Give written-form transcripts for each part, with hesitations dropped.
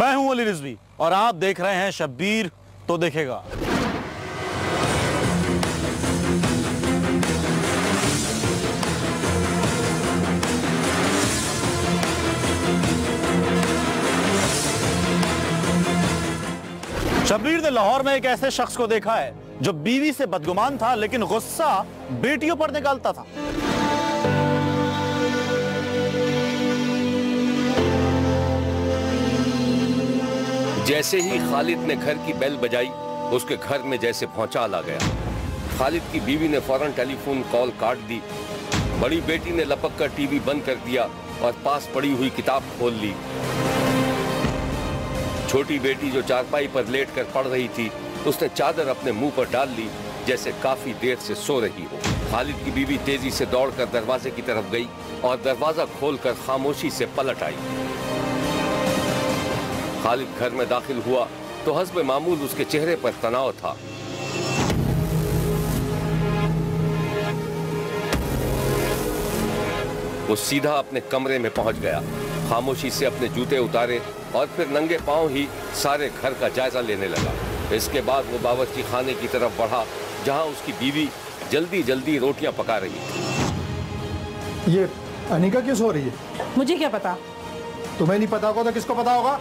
मैं हूं अली रिजवी और आप देख रहे हैं शब्बीर तो देखेगा। शब्बीर ने लाहौर में एक ऐसे शख्स को देखा है जो बीवी से बदगुमान था लेकिन गुस्सा बेटियों पर निकालता था। जैसे ही खालिद ने घर की बेल बजाई, उसके घर में जैसे भौचाल आ गया। खालिद की बीवी ने फौरन टेलीफोन कॉल काट दी। बड़ी बेटी ने लपक कर टीवी बंद कर दिया और पास पड़ी हुई किताब खोल ली। छोटी बेटी जो चारपाई पर लेट कर पढ़ रही थी, उसने चादर अपने मुंह पर डाल ली जैसे काफी देर से सो रही हो। खालिद की बीवी तेजी से दौड़कर दरवाजे की तरफ गई और दरवाजा खोलकर खामोशी से पलट आई। खालिद घर में दाखिल हुआ तो हस्ब मामूल उसके चेहरे पर तनाव था। वो सीधा अपने कमरे में पहुंच गया, खामोशी से अपने जूते उतारे और फिर नंगे पांव ही सारे घर का जायजा लेने लगा। इसके बाद वो बावर्ची खाने की तरफ बढ़ा जहां उसकी बीवी जल्दी जल्दी रोटियां पका रही थी। ये अनिका क्यों सो रही है? मुझे क्या पता। तुम्हें नहीं पता होगा तो किसको पता होगा?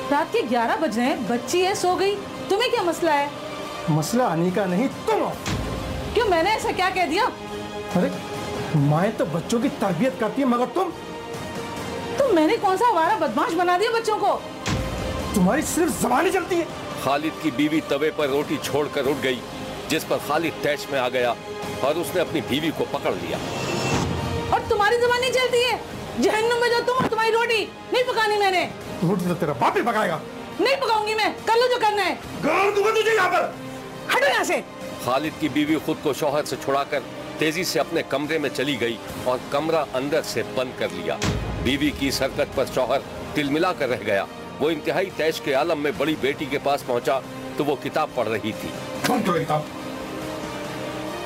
रात के 11 बज रहे हैं, बच्ची है, सो गई, तुम्हें क्या मसला है? मसला अनिका नहीं तुम हो। क्यों, मैंने ऐसा क्या कह दिया? अरे माँ तो बच्चों की तरबियत करती है मगर तुम मैंने कौन सा आवारा बदमाश बना दिया बच्चों को? तुम्हारी सिर्फ ज़बान ही चलती है। खालिद की बीवी तवे पर रोटी छोड़कर उठ गई, जिस पर खालिद तैश में आ गया और उसने अपनी बीवी को पकड़ लिया। और तुम्हारी ज़बान नहीं चलती है? जहन्नुम में जो तुम और तुम्हारी रोटी नहीं पकानी मैंने। रोटी तो तेरा बाप ही पकाएगा। नहीं पकाऊंगी मैं, कर लो जो करना है। गाड़ दूंगा तुझे यहाँ पर। हटो यहाँ से। खालिद की बीवी खुद को शौहर से छुड़ाकर तेजी से अपने कमरे में चली गई और कमरा अंदर से बंद कर लिया। बीवी की इस हरकत पर शौहर तिलमिला कर रह गया। वो इंतहाई तैश के आलम में बड़ी बेटी के पास पहुंचा तो वो किताब पढ़ रही थी। कौन पढ़ रही किताब?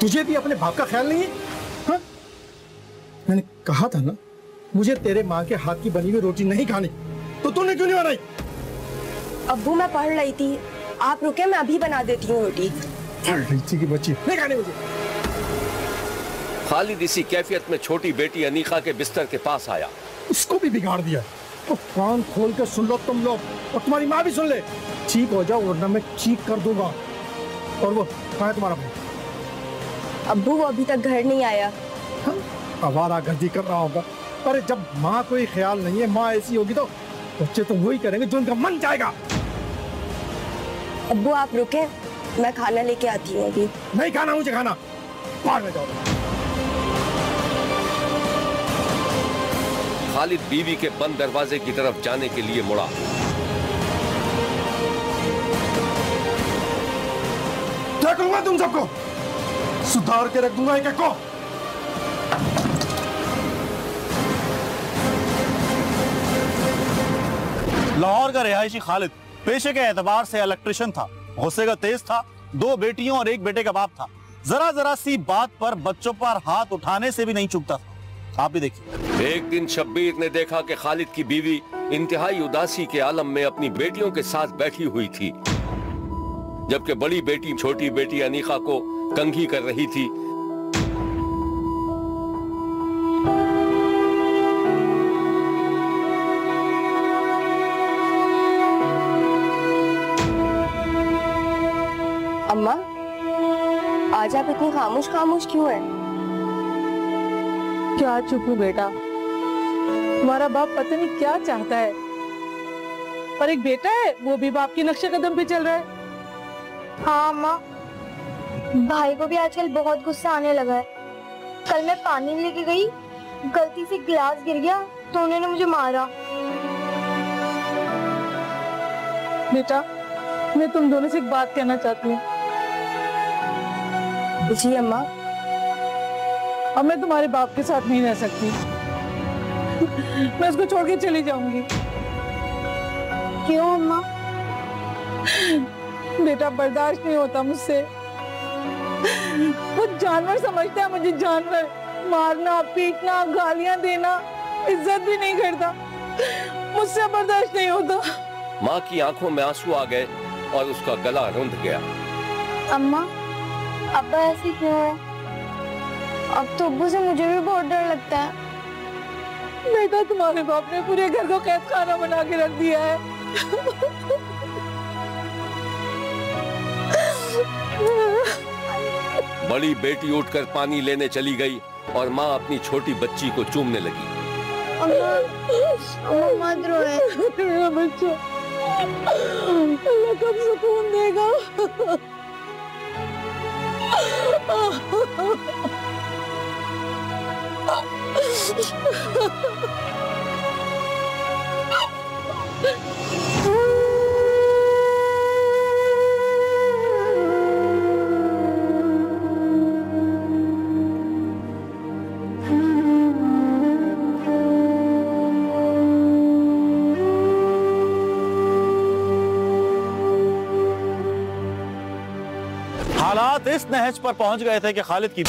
तुझे भी अपने बाप का ख्याल नहीं है? हाँ? मैंने कहा था ना मुझे तेरे माँ के हाथ की बनी हुई रोटी नहीं खानी, तो तूने क्यों नहीं बनाई? अब्बू मैं पढ़ रही थी, आप रुके, मैं अभी बना देती हूँ रोटी। पढ़ रही थी कि बच्ची नहीं खानी मुझे। खालिद इसी कैफियत में छोटी बेटी अनीका के बिस्तर के पास आया। उसको भी बिगाड़ दिया। तो कान खोल कर सुन लो तुम लोग, और तुम्हारी माँ भी सुन ले। ठीक हो जाओ वरना मैं चीख कर दूंगा। और वो कहाँ है तुम्हारा भाई? अब्बू वो अभी तक घर नहीं आया। आवारागर्दी कर रहा होगा। अरे जब माँ कोई ख्याल नहीं है, माँ ऐसी होगी तो बच्चे तो वही करेंगे जो उनका मन चाहेगा। अब्बू आप रुके, मैं खाना लेके आती हूँ अभी। नहीं खाना मुझे, खाना बाहर में जाओ। खालिद बीवी के बंद दरवाजे की तरफ जाने के लिए मुड़ा। देख लूंगा तुम सबको, सुधार के रख दूंगा एक एक को। लाहौर का रिहायशी खालिद पेशे के एतबार से इलेक्ट्रिशियन था, गुस्से का तेज था, 2 बेटियों और 1 बेटे का बाप था। जरा जरा सी बात पर बच्चों पर हाथ उठाने से भी नहीं चूकता था। आप भी देखिए। एक दिन शब्बीर ने देखा कि खालिद की बीवी इंतहाई उदासी के आलम में अपनी बेटियों के साथ बैठी हुई थी, जबकि बड़ी बेटी छोटी बेटी अनीका को कंघी कर रही थी। अम्मा आज आप इतनी खामोश खामोश क्यों हैं? क्या चुप हूँ बेटा, तुम्हारा बाप पता नहीं क्या चाहता है। पर एक बेटा है, वो भी बाप के नक्शे कदम पे चल रहा है। हाँ अम्मा, भाई को भी आजकल बहुत गुस्सा आने लगा है। कल मैं पानी लेके गई, गलती से गिलास गिर गया तो उन्होंने मुझे मारा। बेटा मैं तुम दोनों से एक बात कहना चाहती हूँ। जी अम्मा। अब मैं तुम्हारे बाप के साथ नहीं रह सकती। मैं उसको छोड़ के चली जाऊंगी। क्यों अम्मा? बेटा बर्दाश्त नहीं होता मुझसे। वो जानवर समझता है मुझे, जानवर। मारना, पीटना, गालियां देना, इज्जत भी नहीं करता। मुझसे बर्दाश्त नहीं होता। माँ की आंखों में आंसू आ गए और उसका गला रुंध गया। अम्मा, अब्बा ऐसे क्यों है? अब तो अब्बू से मुझे भी बहुत डर लगता है। बेटा, तुम्हारे बाप ने पूरे घर को कैद खाना बना के रख दिया है। बड़ी बेटी उठकर पानी लेने चली गई और माँ अपनी छोटी बच्ची को चूमने लगी। अम्मा, अम्मा मत रोए। मेरा बच्चा, अल्लाह कब सुकून देगा? हालात इस नहज पर पहुंच गए थे कि खालिद की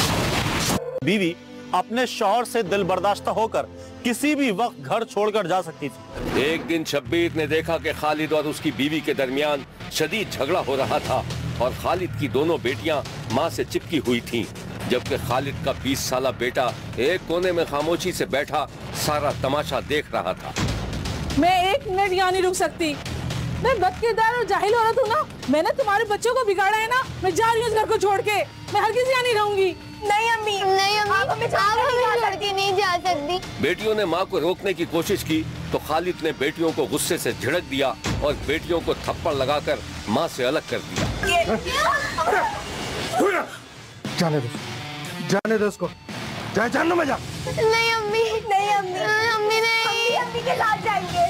बीवी अपने शौहर से दिल बर्दाश्ता होकर किसी भी वक्त घर छोड़कर जा सकती थी। एक दिन शब्बीर ने देखा कि खालिद और उसकी बीवी के दरमियान शदीद झगड़ा हो रहा था और खालिद की दोनों बेटियां मां से चिपकी हुई थीं, जबकि खालिद का 20 साला बेटा एक कोने में खामोशी से बैठा सारा तमाशा देख रहा था। मैं एक मिनट यहाँ नहीं रुक सकती। मैं बदकिरदार और जाहिल औरत हूँ ना। मैंने तुम्हारे बच्चों को बिगाड़ा है ना। मैं जा रही हूँ इस घर को छोड़ के। मैं हरगिज़ यहाँ नहीं रहूंगी। नहीं अम्मी, नहीं अम्मी, आप हमें छोड़ के नहीं जा सकती। बेटियों ने मां को रोकने की कोशिश की तो खालिद ने बेटियों को गुस्से से झिड़क दिया और बेटियों को थप्पड़ लगाकर मां से अलग कर दिया। जाने दो उसको, जाए जानना मजा। नहीं अम्मी, नहीं अम्मी, अम्मी नहीं, अम्मी के साथ जाएंगे।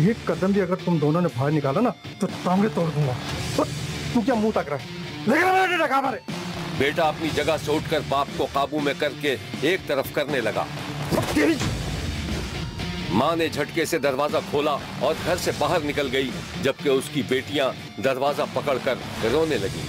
एक कदम भी अगर तुम दोनों ने बाहर निकाला ना तो टांगे तोड़ दूंगा। तू क्या मुंह तक रहा है? बेटा अपनी जगह से उठकर बाप को काबू में करके एक तरफ करने लगा। माँ ने झटके से दरवाजा खोला और घर से बाहर निकल गई, जबकि उसकी बेटियां दरवाजा पकड़कर रोने लगी।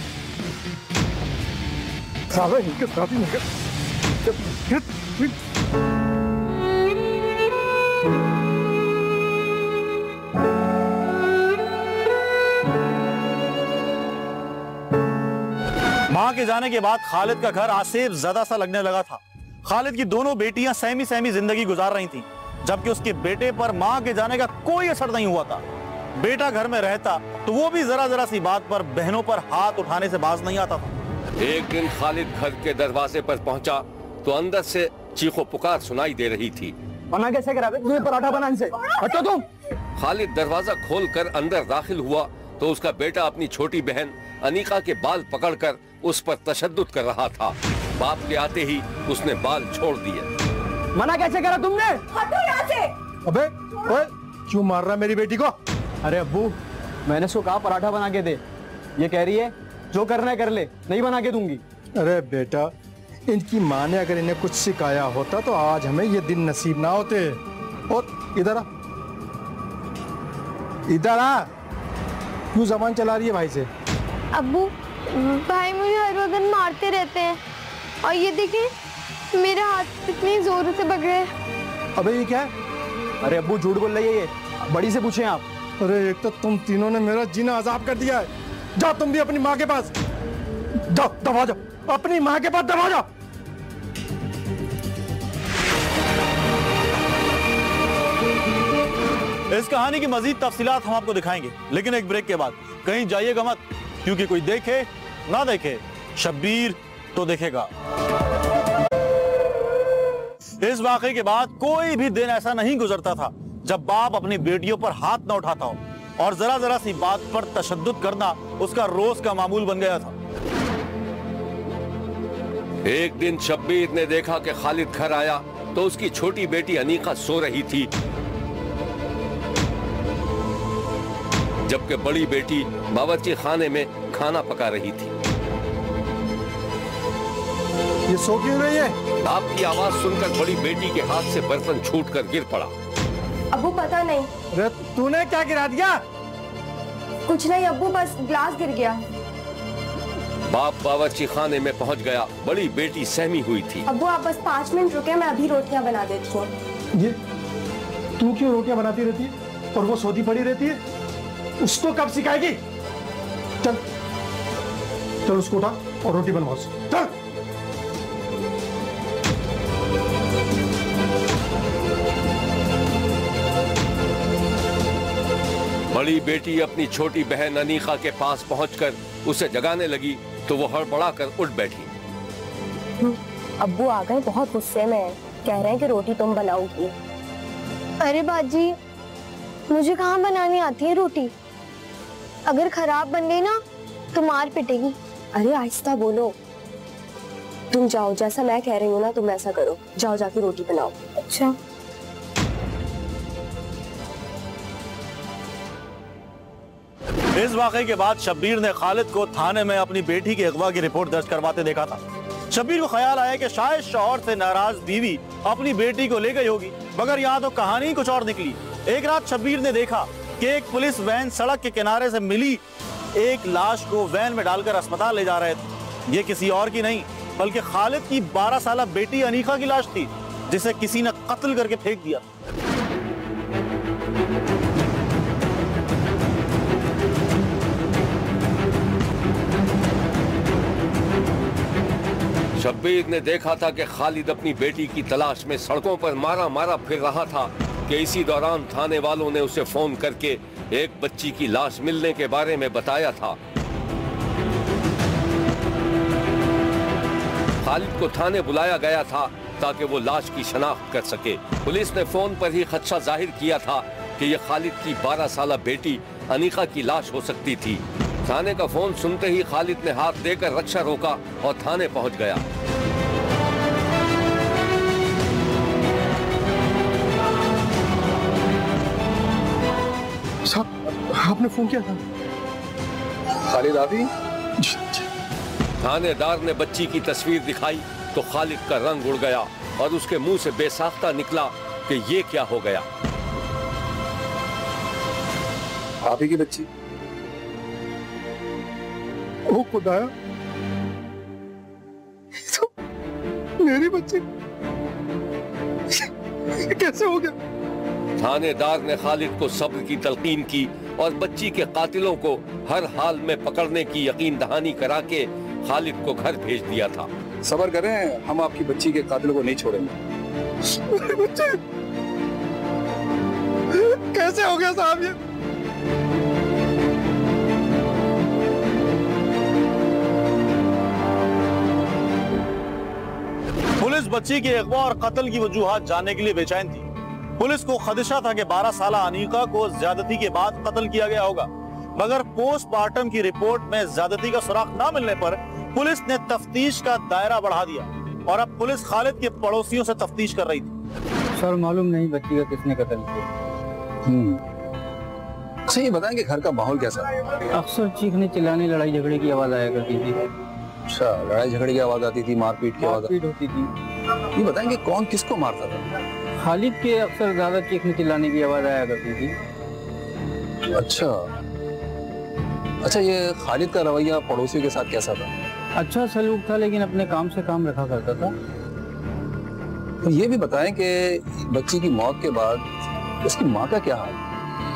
मां के जाने के बाद खालिद का घर आसेब ज़दा सा लगने लगा था। खालिद की दोनों बेटियां सहमी सहमी जिंदगी गुजार रही थीं, जबकि उसके बेटे पर मां के जाने का कोई असर नहीं हुआ था। बेटा घर में रहता तो वो भी जरा जरा सी बात पर बहनों पर हाथ उठाने से बाज नहीं आता था। एक दिन खालिद घर के दरवाजे पर पहुंचा तो अंदर से चीखो पुकार सुनाई दे रही थी। बना कैसे करा? तुम्हें पराठा बनाने से हटो तुम। खालिद दरवाजा खोलकर अंदर दाखिल हुआ तो उसका बेटा अपनी छोटी बहन अनीका के बाल पकड़कर उस पर तशद्दुद कर रहा था। बाप के आते ही उसने बाल छोड़ दिए। मना कैसे करा तुमने? हटो यहाँ से। अबे ओए, क्यों मार रहा मेरी बेटी को? अरे अब्बू, मैंने उसको कहा पराठा बना के दे। ये कह रही है जो करना है कर ले, नहीं बना के दूंगी। अरे बेटा, इनकी माँ ने अगर इन्हें कुछ सिखाया होता तो आज हमें ये दिन नसीब ना होते। और इधर आ, इधर आ। क्यों जबान चला रही है भाई से? अब्बू, भाई मुझे हर वक्त मारते रहते हैं और ये देखिए मेरे हाथ इतनी जोर से पकड़े हैं। अबे ये क्या है? अरे अब्बू झूठ बोल रही है ये, बड़ी से पूछें आप। अरे एक तो तुम तीनों ने मेरा जीना अजाब कर दिया है। जाओ तुम भी अपनी माँ के पास जाओ, दबा जाओ, अपनी माँ के पास दबा जाओ। इस कहानी की मजीद तफसीलात हम आपको दिखाएंगे, लेकिन एक ब्रेक के बाद। कहीं जाइएगा मत, क्योंकि कोई देखे ना देखे, शब्बीर तो देखेगा। इस वाकये के बाद कोई भी दिन ऐसा नहीं गुजरता था जब बाप अपनी बेटियों पर हाथ न उठाता हो, और जरा जरा सी बात पर तशद्दुद करना उसका रोज का मामूल बन गया था। एक दिन शब्बीर ने देखा कि खालिद घर आया तो उसकी छोटी बेटी अनीका सो रही थी, जबकि बड़ी बेटी बावर्ची खाने में खाना पका रही थी। ये सो क्यों रही है? आपकी आवाज सुनकर बड़ी बेटी के हाथ से बर्तन छूटकर गिर पड़ा। अब्बू पता नहीं। अरे तूने क्या गिरा दिया? कुछ नहीं अब्बू, बस ग्लास गिर गया। बाप बावर्ची खाने में पहुंच गया। बड़ी बेटी सहमी हुई थी। अब्बू आप बस 5 मिनट रुके, मैं अभी रोटियां बना देती हूँ। ये तू क्यों रोटियां बनाती रहती है और वो सोती पड़ी रहती है? उसको कब सिखाएगी? चल चल उसको उठा और रोटी बनवा उसे। चल। बड़ी बेटी अपनी छोटी बहन अनीका के पास पहुंचकर उसे जगाने लगी तो वो हड़बड़ाकर उठ बैठी। अब्बू आ गए, बहुत गुस्से में हैं। कह रहे हैं कि रोटी तुम बनाओगी। अरे बाजी, मुझे कहाँ बनानी आती है रोटी? अगर खराब बन गई ना तो मार पिटेगी। अरे आहिस्ता बोलो। तुम जाओ, जैसा मैं कह रही हूँ ना तुम ऐसा करो। जाओ जाके रोटी बनाओ। अच्छा। इस वाकये के बाद शब्बीर ने खालिद को थाने में अपनी बेटी के अगवा की रिपोर्ट दर्ज करवाते देखा था। शब्बीर को ख्याल आया कि शायद शौहर से नाराज बीवी अपनी बेटी को ले गई होगी, मगर यहाँ तो कहानी कुछ और निकली। एक रात शब्बीर ने देखा कि एक पुलिस वैन सड़क के किनारे से मिली एक लाश को वैन में डालकर अस्पताल ले जा रहे थे। ये किसी और की नहीं बल्कि खालिद की 12 साल बेटी अनीका की लाश थी, जिसे किसी ने कत्ल करके फेंक दिया। शब्बीर ने देखा था कि खालिद अपनी बेटी की तलाश में सड़कों पर मारा मारा फिर रहा था कि इसी दौरान थाने वालों ने उसे फोन करके एक बच्ची की लाश मिलने के बारे में बताया था। खालिद को थाने बुलाया गया था ताकि वो लाश की शनाख्त कर सके। पुलिस ने फोन पर ही खदशा जाहिर किया था कि यह खालिद की 12 साल बेटी अनीका की लाश हो सकती थी। थाने का फोन सुनते ही खालिद ने हाथ देकर रक्षा रोका और थाने पहुंच गया। साहब, आपने फोन किया था? खालिद आबी? थानेदार ने बच्ची की तस्वीर दिखाई तो खालिद का रंग उड़ गया और उसके मुंह से बेसाख्ता निकला कि ये क्या हो गया। आप ही की बच्ची? ओ खुदाया, तो मेरी बच्ची कैसे हो गया? थानेदार ने खालिद को सब्र की तलकीन की और बच्ची के कातिलों को हर हाल में पकड़ने की यकीन दहानी करा के खालिद को घर भेज दिया था। सब्र करें, हम आपकी बच्ची के कातिलों को नहीं छोड़ेंगे। मेरी बच्ची कैसे हो गया साहब ये? पुलिस बच्ची के अगवा और कत्ल की वजूहात जानने के लिए बेचैन थी। पुलिस को खदशा था कि 12 साल अनीका को ज्यादती के बाद कत्ल किया गया होगा, मगर पोस्टमार्टम की रिपोर्ट में ज्यादती का सुराग न मिलने पर पुलिस ने तफ्तीश का दायरा बढ़ा दिया और अब पुलिस खालिद के पड़ोसियों से तफ्तीश कर रही थी। सर मालूम नहीं बच्ची का किसने कत्ल किया। अच्छा ये बताएं कि घर का माहौल कैसा है? अक्सर चीखने चिल्लाने लड़ाई झगड़े की आवाज आया करती थी। अच्छा, लड़ाई झगड़े की आवाज आती थी, मारपीट की आवाज होती थी। ये बताएं कि कौन किसको मारता था? खालिद के अक्सर ज्यादा चीखने चिल्लाने की आवाज आया करती थी। अच्छा ये खालिद का रवैया पड़ोसियों के साथ कैसा था? अच्छा सलूक था, लेकिन अपने काम से काम रखा करता था। तो ये भी बताएं कि बच्ची की मौत के बाद उसकी माँ का क्या हाल?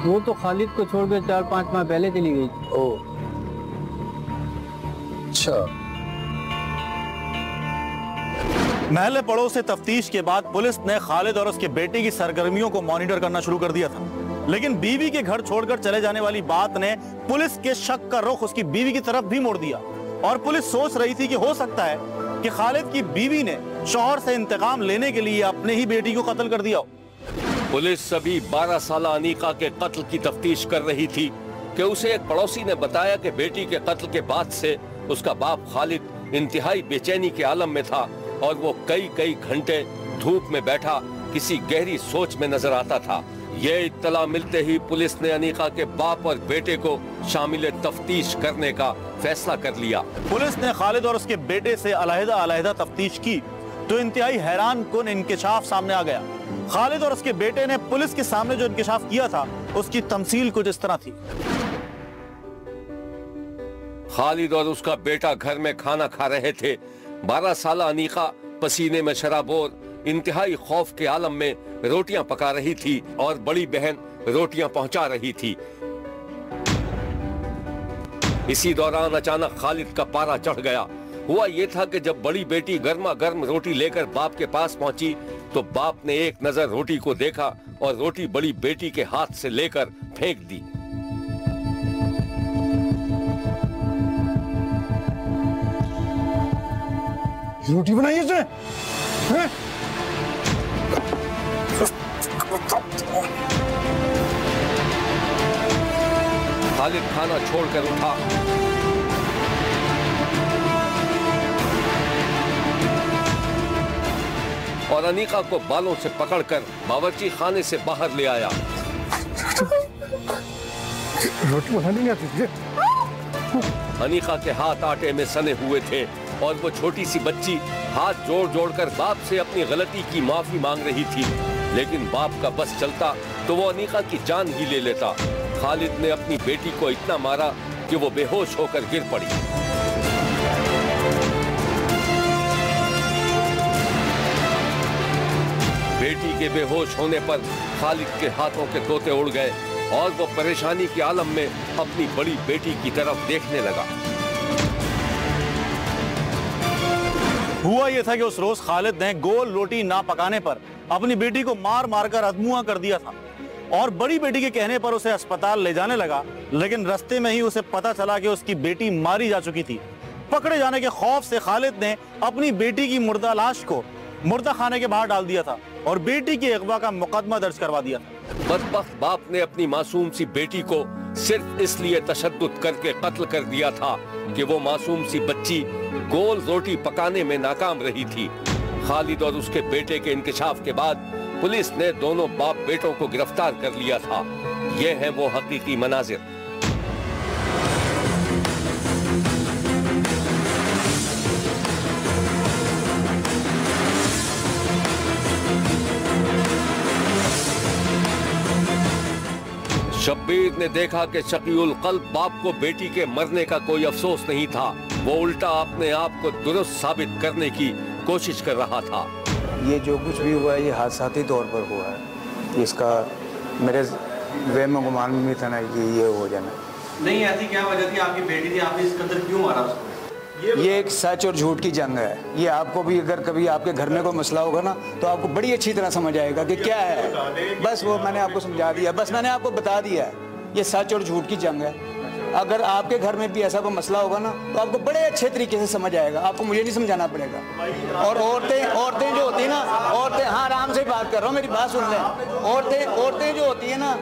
वो तो खालिद को छोड़कर 4-5 माह पहले चली गई थी। ओह, अच्छा। महल्ले पड़ोस से तफ्तीश के बाद पुलिस ने खालिद और उसके बेटे की सरगर्मियों को मॉनिटर करना शुरू कर दिया था, लेकिन बीवी के घर छोड़कर चले जाने वाली बात ने पुलिस के शक का रुख उसकी बीवी की तरफ भी मोड़ दिया और पुलिस सोच रही थी कि हो सकता है कि खालिद की बीवी ने शौहर से इंतकाम लेने के लिए अपने ही बेटी को कत्ल कर दिया हो। पुलिस सभी 12 साल अनीका के कत्ल की तफ्तीश कर रही थी कि उसे एक पड़ोसी ने बताया कि बेटी के कत्ल के बाद से उसका बाप खालिद इंतहाई बेचैनी के आलम में था और वो कई घंटे धूप में बैठा किसी गहरी सोच में नजर आता था। ये इत्तला मिलते ही पुलिस ने अनीका के बाप और बेटे को शामिल तफ्तीश करने का फैसला कर लिया। पुलिस ने खालिद और उसके बेटे से अलहदा तफ्तीश की तो इंतहाई हैरान कुन इंकिशाफ सामने आ गया। खालिद और उसके बेटे ने पुलिस के सामने जो इंकिशाफ किया था उसकी तमसील कुछ इस तरह थी। खालिद और उसका बेटा घर में खाना खा रहे थे। 12 साल अनीका पसीने में शराबोर इंतहाई खौफ के आलम में रोटियां पका रही थी और बड़ी बहन रोटियां पहुंचा रही थी। इसी दौरान अचानक खालिद का पारा चढ़ गया। हुआ ये था कि जब बड़ी बेटी गर्मा गर्म रोटी लेकर बाप के पास पहुंची तो बाप ने एक नजर रोटी को देखा और रोटी बड़ी बेटी के हाथ से लेकर फेंक दी। रोटी बनाई इसने? हैं? खालिद खाना छोड़कर उठा और अनीका को बालों से पकड़कर बावर्ची खाने से बाहर ले आया। रोटी बनानी नहीं आती तुझे? अनीका के हाथ आटे में सने हुए थे और वो छोटी सी बच्ची हाथ जोड़ जोड़कर बाप से अपनी गलती की माफी मांग रही थी, लेकिन बाप का बस चलता तो वो अनीका की जान ही ले लेता। खालिद ने अपनी बेटी को इतना मारा कि वो बेहोश होकर गिर पड़ी। बेटी के बेहोश होने पर खालिद के हाथों के तोते उड़ गए और वो परेशानी के आलम में अपनी बड़ी बेटी की तरफ देखने लगा। हुआ यह था कि उस रोज खालिद ने गोल रोटी ना पकाने पर अपनी बेटी को मार मारकर अधमुआ कर दिया था और बड़ी बेटी के कहने पर उसे अस्पताल ले जाने लगा, लेकिन रास्ते में ही उसे पता चला कि उसकी बेटी मारी जा चुकी थी। पकड़े जाने के खौफ से खालिद ने अपनी बेटी की मुर्दा लाश को मुर्दा खाने के बाहर डाल दिया था और बेटी के अगवा का मुकदमा दर्ज करवा दिया था। बदबख्त बाप ने अपनी मासूम सी बेटी को सिर्फ इसलिए तशद्दुद करके कत्ल कर दिया था कि वो मासूम सी बच्ची गोल रोटी पकाने में नाकाम रही थी। खालिद और उसके बेटे के इंकशाफ के बाद पुलिस ने दोनों बाप बेटों को गिरफ्तार कर लिया था। ये है वो हकीकी मनाजिर। शब्बीर ने देखा कि शकीउल कल्ब बाप को बेटी के मरने का कोई अफसोस नहीं था, वो उल्टा अपने आप को दुरुस्त साबित करने की कोशिश कर रहा था। ये जो कुछ भी हुआ है ये हादसाती तौर पर हुआ है। इसका मेरे वे में गुमान में था ना कि ये हो जाना। नहीं, ऐसी क्या वजह थी? आपकी बेटी थी, आपने इस कदर क्यों मारा उसको? ये एक सच और झूठ की जंग है। ये आपको भी अगर कभी आपके घर में कोई मसला होगा ना तो आपको बड़ी अच्छी तरह समझ आएगा कि क्या है। बस वो मैंने आपको समझा दिया, बस मैंने आपको बता दिया। ये सच और झूठ की जंग है। अगर आपके घर में भी ऐसा कोई मसला होगा ना तो आपको बड़े अच्छे तरीके से समझ आएगा, आपको मुझे नहीं समझाना पड़ेगा। और औरतें जो होती है ना, औरतें, हाँ आराम से बात कर रहा हूँ, मेरी बात सुन लें। औरतें जो होती है ना,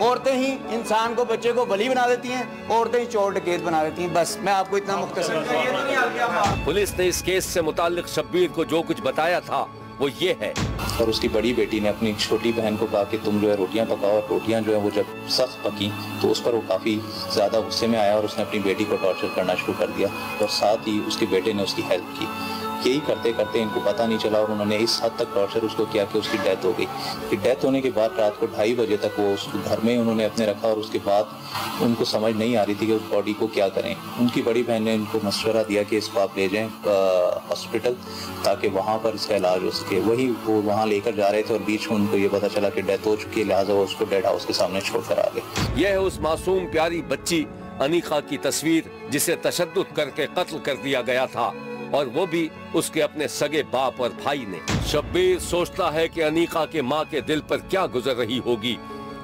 औरतें ही इंसान को, बच्चे को बली बना देती हैं, औरतें ही चोर डकैत बना देती हैं। बस मैं आपको इतना मुख्तसर। पुलिस ने इस केस से मुताल्लिक शब्बीर को जो कुछ बताया था वो ये है। और उसकी बड़ी बेटी ने अपनी छोटी बहन को कहा कि तुम जो है रोटियां पकाओ, और रोटियां जो है वो जब सख्त पकी तो उस पर वो काफ़ी ज़्यादा गुस्से में आया और उसने अपनी बेटी को टॉर्चर करना शुरू कर दिया और साथ ही उसके बेटे ने उसकी हेल्प की। यही करते करते इनको पता नहीं चला और उन्होंने इस हद तक टॉर्चर उसको किया कि उसकी डेथ हो गई। कि डेथ होने के बाद रात को 2:30 बजे तक वो उस घर में उन्होंने अपने रखा और उसके बाद उनको समझ नहीं आ रही थी कि उस बॉडी को क्या करें। उनकी बड़ी बहन ने उनको मशवरा दिया कि इसको आप ले जाएं हॉस्पिटल ताकि वहाँ पर इसका इलाज हो सके। वही वो वहाँ लेकर जा रहे थे और बीच में उनको ये पता चला कि डेथ हो चुकी है, लिहाजा वो उसको डेड हाउस के सामने छोड़कर आ गए। यह है उस मासूम प्यारी बच्ची अनीका की तस्वीर जिसे तशद्दुद करके कत्ल कर दिया गया था, और वो भी उसके अपने सगे बाप और भाई ने। शब्बीर सोचता है कि अनीका के माँ के दिल पर क्या गुजर रही होगी।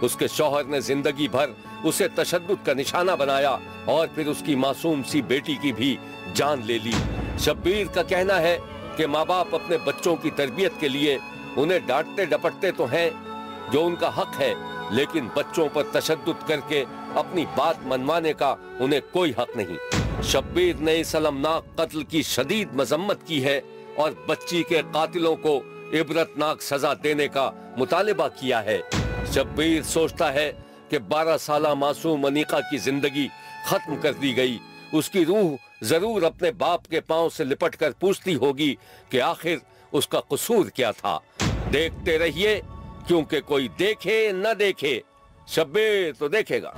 उसके शौहर ने जिंदगी भर उसे तशद्दुद का निशाना बनाया और फिर उसकी मासूम सी बेटी की भी जान ले ली। शब्बीर का कहना है कि माँ बाप अपने बच्चों की तरबियत के लिए उन्हें डांटते डपटते तो हैं, जो उनका हक है, लेकिन बच्चों पर तशद्दुद करके अपनी बात मनवाने का उन्हें कोई हक नहीं। शब्बीर ने इस अलमनाक कत्ल की शदीद मजम्मत की है और बच्ची के कातिलों को इबरतनाक सजा देने का मुतालिबा किया है। शब्बीर सोचता है कि 12 साला मासूम अनीका की जिंदगी खत्म कर दी गई। उसकी रूह जरूर अपने बाप के पांव से लिपटकर पूछती होगी कि आखिर उसका कसूर क्या था। देखते रहिए, क्योंकि कोई देखे न देखे, शब्बीर तो देखेगा।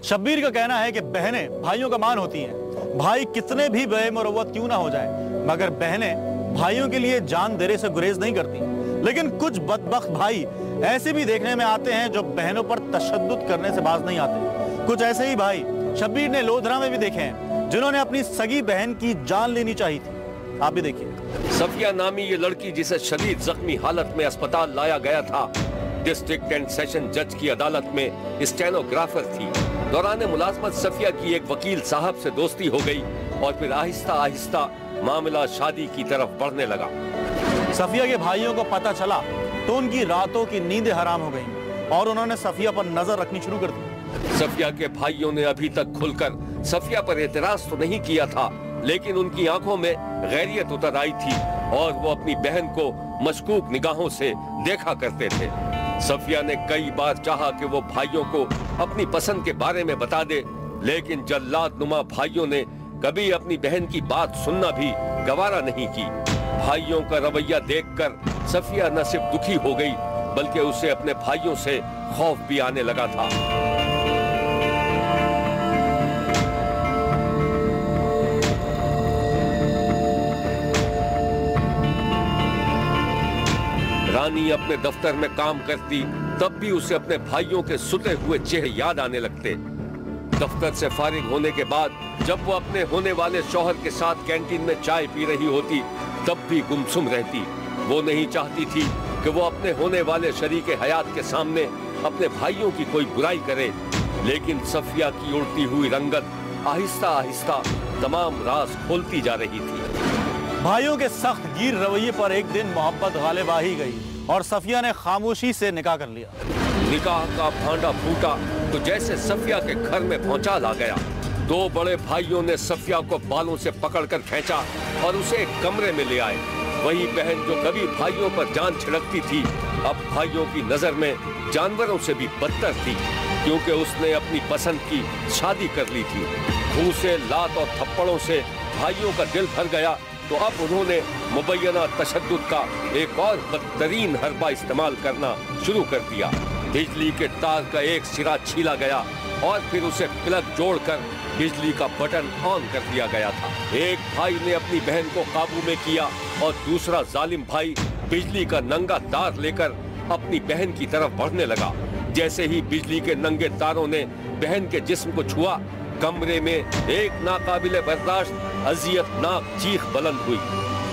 शब्बीर का कहना है कि बहनें भाइयों का मान होती हैं। भाई कितने भी बेमुरव्वत क्यों ना हो जाए, मगर बहनें भाइयों के लिए जान देने से गुरेज नहीं करती। लेकिन कुछ बदबख्त भाई ऐसे भी देखने में आते हैं जो बहनों पर तशद्दुद करने से बाज नहीं आते। कुछ ऐसे ही भाई शब्बीर ने लोधरा में भी देखे हैं जिन्होंने अपनी सगी बहन की जान लेनी चाहिए थी। आप भी देखिए। सफिया नामी ये लड़की जिसे शदीद जख्मी हालत में अस्पताल लाया गया था, डिस्ट्रिक्ट एंड सेशन जज की अदालत में स्टेनोग्राफर थी। दौरान मुलाजमत सफिया की एक वकील साहब से दोस्ती हो गई और फिर आहिस्ता आहिस्ता मामला शादी की तरफ बढ़ने लगा। सफिया के भाइयों को पता चला तो उनकी रातों की नींदें हराम हो गईं और उन्होंने सफिया पर नजर रखनी शुरू कर दी। सफिया के भाइयों ने अभी तक खुलकर सफिया पर एतराज तो नहीं किया था, लेकिन उनकी आंखों में गैरियत उतर आई थी और वो अपनी बहन को मशकूक निगाहों से देखा करते थे। सफिया ने कई बार चाहा कि वो भाइयों को अपनी पसंद के बारे में बता दे, लेकिन जल्लाद नुमा भाइयों ने कभी अपनी बहन की बात सुनना भी गवारा नहीं की। भाइयों का रवैया देखकर सफिया न सिर्फ दुखी हो गई बल्कि उसे अपने भाइयों से खौफ भी आने लगा था। रानी अपने दफ्तर में काम करती तब भी उसे अपने भाइयों के सुते हुए चेहरे याद आने लगते। दफ्तर से फारिग होने के बाद जब वो अपने होने वाले शौहर के साथ कैंटीन में चाय पी रही होती तब भी गुमसुम रहती। वो नहीं चाहती थी कि वो अपने होने वाले शरीके हयात के सामने अपने भाइयों की कोई बुराई करे, लेकिन सफिया की उड़ती हुई रंगत आहिस्ता आहिस्ता तमाम राज खोलती जा रही थी। भाइयों के सख्त गिर रवैये पर एक दिन मोहब्बत गालिब आ ही गई और सफिया ने खामोशी से निकाह कर लिया। निकाह का भांडा फूटा तो जैसे सफिया के घर में भौचाल आ गया। दो बड़े भाइयों ने सफिया को बालों से पकड़कर खींचा और उसे एक कमरे में ले आए। वही बहन जो कभी भाइयों पर जान छिड़कती थी अब भाइयों की नजर में जानवरों से भी बदतर थी, क्योंकि उसने अपनी पसंद की शादी कर ली थी। घूसे, लात और थप्पड़ों से भाइयों का दिल भर गया तो अब उन्होंने मुबैना तशद्दुद का एक और बदतरीन हरबा इस्तेमाल करना शुरू कर दिया। बिजली के तार का एक सिरा छीला गया और फिर उसे प्लग जोड़कर बिजली का बटन ऑन कर दिया गया था। एक भाई ने अपनी बहन को काबू में किया और दूसरा जालिम भाई बिजली का नंगा तार लेकर अपनी बहन की तरफ बढ़ने लगा। जैसे ही बिजली के नंगे तारों ने बहन के जिस्म को छुआ, कमरे में एक नाकाबिले बर्दाश्त अजियतनाक चीख बुलंद हुई।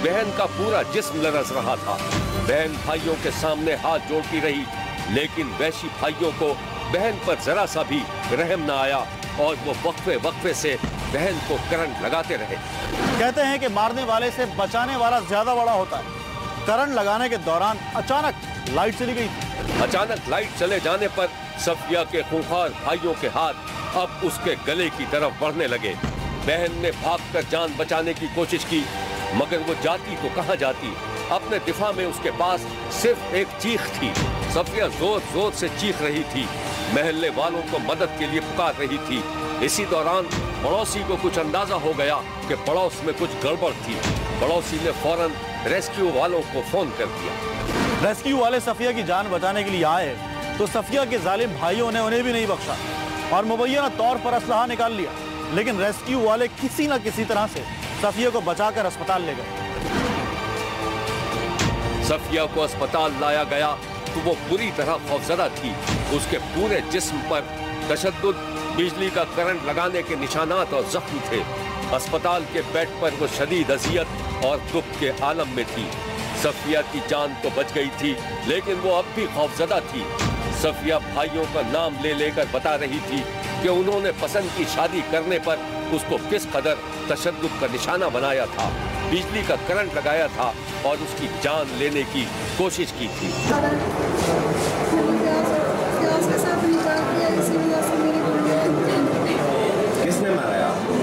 बहन का पूरा जिस्म लरस रहा था। बहन भाइयों के सामने हाथ जोड़ती रही, लेकिन वैशी भाइयों को बहन पर जरा सा भी रहम न आया और वो वक्फे वक्फे से बहन को करंट लगाते रहे। कहते हैं कि मारने वाले से बचाने वाला ज्यादा बड़ा होता है। करंट लगाने के दौरान अचानक लाइट चली गई। अचानक लाइट चले जाने पर सफिया के खूंखार भाइयों के हाथ अब उसके गले की तरफ बढ़ने लगे। बहन ने भागकर जान बचाने की कोशिश की, मगर वो जाती तो कहां जाती। अपने दिफा में उसके पास सिर्फ एक चीख थी। सफिया जोर जोर से चीख रही थी, महल्ले वालों को मदद के लिए पुकार रही थी। इसी दौरान पड़ोसी को कुछ अंदाजा हो गया कि पड़ोस में कुछ गड़बड़ थी। पड़ोसी ने फौरन रेस्क्यू वालों को फोन कर दिया। रेस्क्यू वाले सफिया की जान बचाने के लिए आए तो सफिया के जालिम भाइयों ने उन्हें भी नहीं बख्शा और मुबैना तौर पर असलहा निकाल लिया, लेकिन रेस्क्यू वाले किसी न किसी तरह से सफिया को बचाकर अस्पताल ले गए। सफिया को अस्पताल लाया गया तो वो बुरी तरह खौफजदा थी। उसके पूरे जिस्म पर तशद्दुद, बिजली का करंट लगाने के निशानात और जख्म थे। अस्पताल के बेड पर वो शदीद अजियत और दुख के आलम में थी। सफिया की जान तो बच गई थी, लेकिन वो अब भी खौफजदा थी। सफिया भाइयों का नाम ले लेकर बता रही थी कि उन्होंने पसंद की शादी करने पर उसको किस कदर तशद्दुद का निशाना बनाया था, बिजली का करंट लगाया था और उसकी जान लेने की कोशिश की थी। किसने मारा आपको?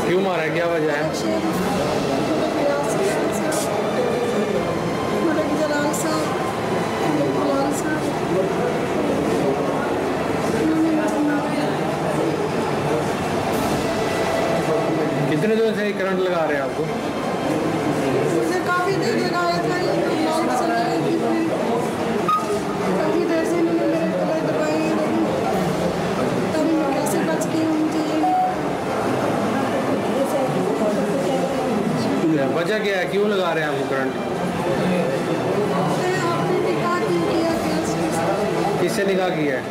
क्यों मारा, क्या वजह है? कितने दिन से करंट लगा रहे हैं आपको? मुझे काफी देर लगाया था, काफी देर से मैंने मेरे कलर दबाई, तब कैसे बच गई मुझे। वजह क्या है, क्यों लगा रहे हैं आपको करंट? किससे निकाह किया है?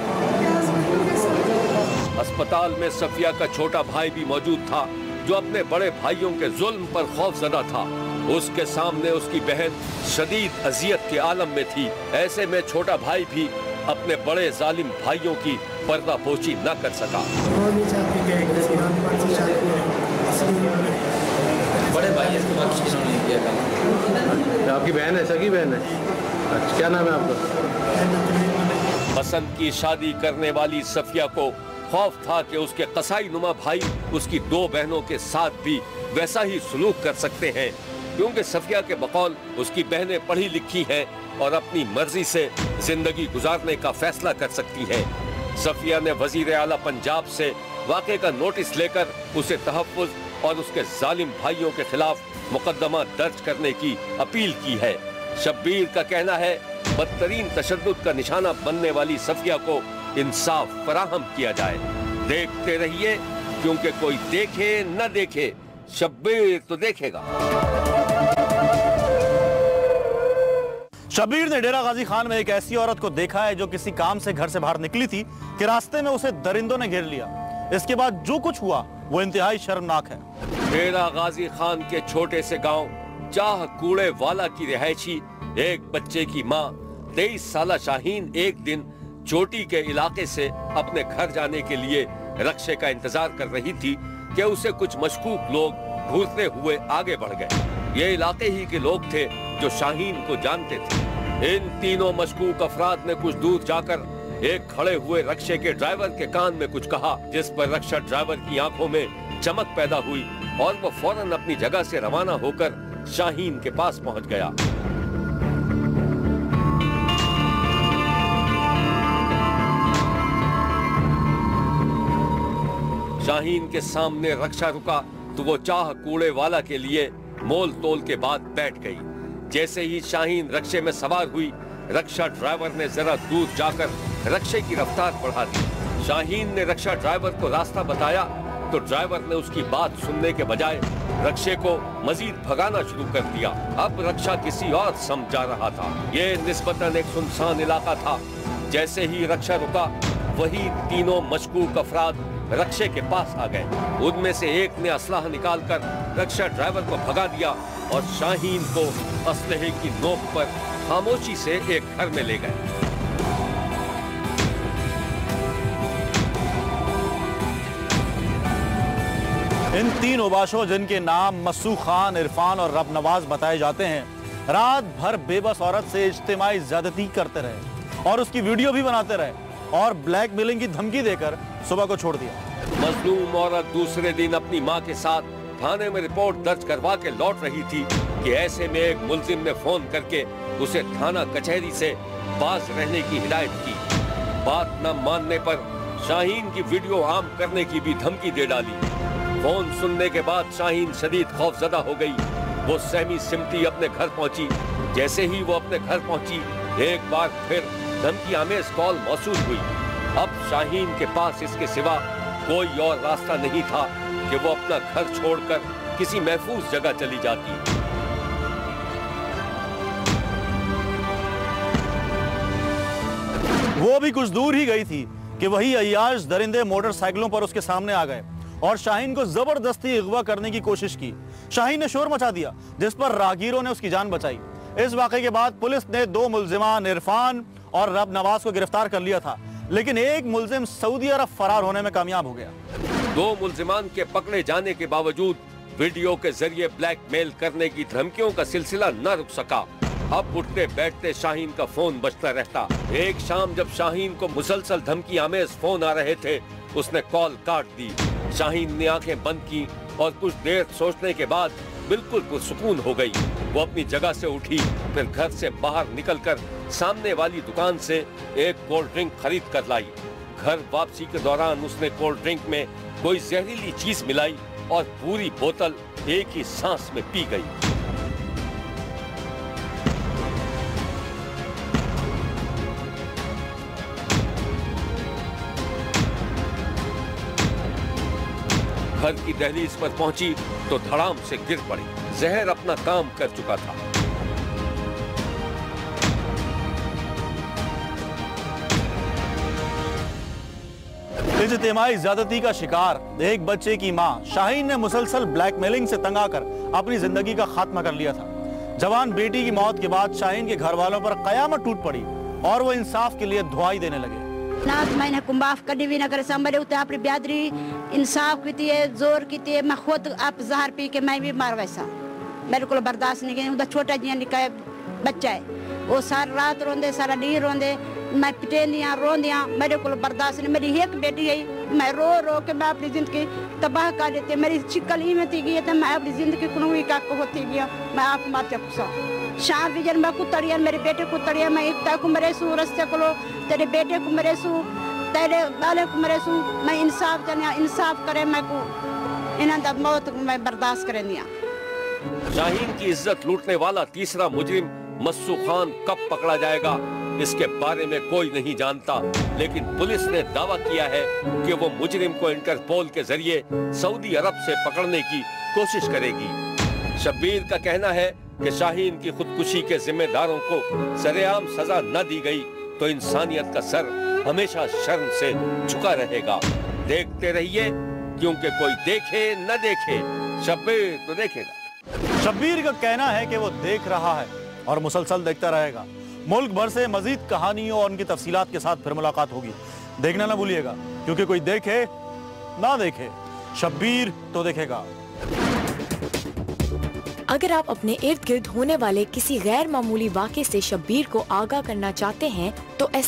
अस्पताल में सफिया का छोटा भाई भी मौजूद था, जो अपने बड़े भाइयों के जुल्म पर खौफजदा था। उसके सामने उसकी बहन शदीद अजियत के आलम में थी। ऐसे में छोटा भाई भी अपने बड़े जालिम भाइयों की पर्दापोशी न कर सका। बड़े भाई इसके बाद किसी ने नहीं किया। आपकी बहन है, सगी बहन है? अच्छा, क्या नाम है आपका? पसंद की शादी करने वाली सफिया को खौफ था कि उसके कसाई नुमा भाई उसकी दो बहनों के साथ भी वैसा ही सलूक कर सकते हैं, क्योंकि सफिया के बकौल उसकी बहनें पढ़ी लिखी हैं और अपनी मर्जी से जिंदगी गुजारने का फैसला कर सकती हैं। सफिया ने वजीर आला पंजाब से वाक़े का नोटिस लेकर उसे तहफ़्फ़ुज़ और उसके जालिम भाइयों के खिलाफ मुकदमा दर्ज करने की अपील की है। शब्बीर का कहना है, बदतरीन तशद्दुद का निशाना बनने वाली सफिया को इंसाफ फराहम किया जाए। देखते रहिए, क्योंकि कोई देखे न देखे, शब्बीर तो देखेगा। शब्बीर ने डेरा गाजी खान में एक ऐसी औरत को देखा है जो किसी काम से घर से बाहर निकली थी कि रास्ते में उसे दरिंदों ने घेर लिया। इसके बाद जो कुछ हुआ वो इंतहाई शर्मनाक है। डेरा गाजी खान के छोटे से गांव चाह कूड़े वाला की रिहायशी एक बच्चे की मां 23 साला शाहीन एक दिन चोटी के इलाके से अपने घर जाने के लिए रक्शे का इंतजार कर रही थी कि उसे कुछ मशकूक लोग घूरते हुए आगे बढ़ गए। ये इलाके ही के लोग थे जो शाहीन को जानते थे। इन तीनों मशकूक अफराद ने कुछ दूर जाकर एक खड़े हुए रक्शे के ड्राइवर के कान में कुछ कहा, जिस पर रक्शा ड्राइवर की आंखों में चमक पैदा हुई और वो फौरन अपनी जगह से रवाना होकर शाहीन के पास पहुंच गया। शाहीन के सामने रक्षा रुका तो वो चाह कूड़े वाला के लिए मोल तोल के बाद बैठ गई। जैसे ही शाहीन रक्शे में सवार हुई, रक्षा ड्राइवर ने जरा दूर जाकर रक्शे की रफ्तार बढ़ा दी। शाहीन ने रक्षा ड्राइवर को रास्ता बताया तो ड्राइवर ने उसकी बात सुनने के बजाय रक्शे को मजीद भगाना शुरू कर दिया। अब रक्षा किसी और समझ जा रहा था। ये निस्बतन एक सुनसान इलाका था। जैसे ही रक्षा रुका, वही तीनों मशकूक अफराद रक्शे के पास आ गए। उनमें से एक ने असलाह निकालकर रक्षा ड्राइवर को भगा दिया और शाहीन को असलहे की नोक पर खामोशी से एक घर में ले गए। इन तीन उबाशों, जिनके नाम मस्सू खान, इरफान और रब नवाज बताए जाते हैं, रात भर बेबस औरत से इज्तिमाई ज्यादती करते रहे और उसकी वीडियो भी बनाते रहे और ब्लैकमेलिंग की धमकी देकर सुबह को छोड़ दिया। मजलूम औरत दूसरे दिन अपनी मां के साथ थाने में रिपोर्ट दर्ज करवा के लौट रही थी कि ऐसे में एक मुल्जिम ने फोन करके उसे थाना कचहरी से बाज रहने की हिदायत की। बात न मानने पर शाहीन की वीडियो आम करने की भी धमकी दे डाली। फोन सुनने के बाद शाहीन शदीद खौफजदा हो गई। वो सहमी सिमटी अपने घर पहुंची। जैसे ही वो अपने घर पहुंची, एक बार फिर धमकी आमेज कॉल मौसूल हुई। अब शाहीन के पास इसके सिवा कोई और रास्ता नहीं था कि वो अपना घर छोड़कर किसी महफूज जगह चली जाती। वो भी कुछ दूर ही गई थी कि वही अय्याश दरिंदे मोटरसाइकिलों पर उसके सामने आ गए और शाहीन को जबरदस्ती अगवा करने की कोशिश की। शाहीन ने शोर मचा दिया, जिस पर राहगीरों ने उसकी जान बचाई। इस वाकये के बाद पुलिस ने दो मुल्जिमान इरफान और रब नवाज को गिरफ्तार कर लिया था, लेकिन एक मुल्जिम सऊदी अरब फरार होने में कामयाब हो गया। दो मुल्जिमान के पकड़े जाने के बावजूद वीडियो के जरिए ब्लैकमेल करने की धमकियों का सिलसिला न रुक सका। अब उठते बैठते शाहीन का फोन बजता रहता। एक शाम जब शाहीन को मुसलसल धमकी आमेज फोन आ रहे थे, उसने कॉल काट दी। शाहीन ने आंखें बंद की और कुछ देर सोचने के बाद बिल्कुल पुरसुकून हो गई। वो अपनी जगह से उठी, फिर घर से बाहर निकलकर सामने वाली दुकान से एक कोल्ड ड्रिंक खरीद कर लाई। घर वापसी के दौरान उसने कोल्ड ड्रिंक में कोई जहरीली चीज मिलाई और पूरी बोतल एक ही सांस में पी गई। घर की दहलीज पर पहुंची तो धड़ाम से गिर पड़ी। जहर अपना काम कर चुका था। इज्तिमाई ज्यादती का शिकार एक बच्चे की मां शाहीन ने मुसलसल ब्लैकमेलिंग से तंग आकर अपनी जिंदगी का खात्मा कर लिया था। जवान बेटी की मौत के बाद शाहीन के घर वालों पर कयामत टूट पड़ी और वो इंसाफ के लिए दुआई देने लगे। नाथ मैंने कुंबाफ कभी भी नगर संभले उते अपनी ब्यादरी इंसाफ की है, जोर की है। मैं खुद आप जहर पी के मैं भी मार वैसा मेरे को बर्दाश्त नहीं किया। उधर छोटा जिया निका बच्चा है, वो सारी रात रोंदे, सारा डी रोंदे, मैं पिटेंदियाँ रोंदियाँ, मेरे को बर्दाश्त नहीं। मेरी एक बेटी है, मैं रो रो के मैं अपनी जिंदगी तबाह कर देती। मेरी शिकल ही में थी गई तो मैं अपनी जिंदगी कुनवी का होती गया। मैं आप मारते कुसा शाम भी जन मैं कुतड़िया, मेरे बेटे को तड़िया, मैं इतना को मरे सू रस्ते को तेरे बेटे को मरे सू, तेरे बाले को मरे सू। मैं इंसाफ जन इंसाफ करे, मैं को इन्हें मौत मैं बर्दाश्त करें दिया। शाहीन की इज्जत लूटने वाला तीसरा मुजरिम मस्सू खान कब पकड़ा जाएगा, इसके बारे में कोई नहीं जानता। लेकिन पुलिस ने दावा किया है कि वो मुजरिम को इंटरपोल के जरिए सऊदी अरब से पकड़ने की कोशिश करेगी। शब्बीर का कहना है कि शाहीन की खुदकुशी के जिम्मेदारों को सरेआम सजा न दी गई तो इंसानियत का सर हमेशा शर्म से झुका रहेगा। देखते रहिए, क्योंकि कोई देखे न देखे शब्बीर तो देखेगा। शब्बीर का कहना है कि वो देख रहा है और मुसलसल देखता रहेगा। मुल्क भर से मजीद कहानियों और उनकी तफसीलात के साथ फिर मुलाकात होगी। देखना ना भूलिएगा, क्योंकि कोई देखे ना देखे शब्बीर तो देखेगा। अगर आप अपने इर्द गिर्द होने वाले किसी गैर मामूली वाक़े से शब्बीर को आगाह करना चाहते हैं तो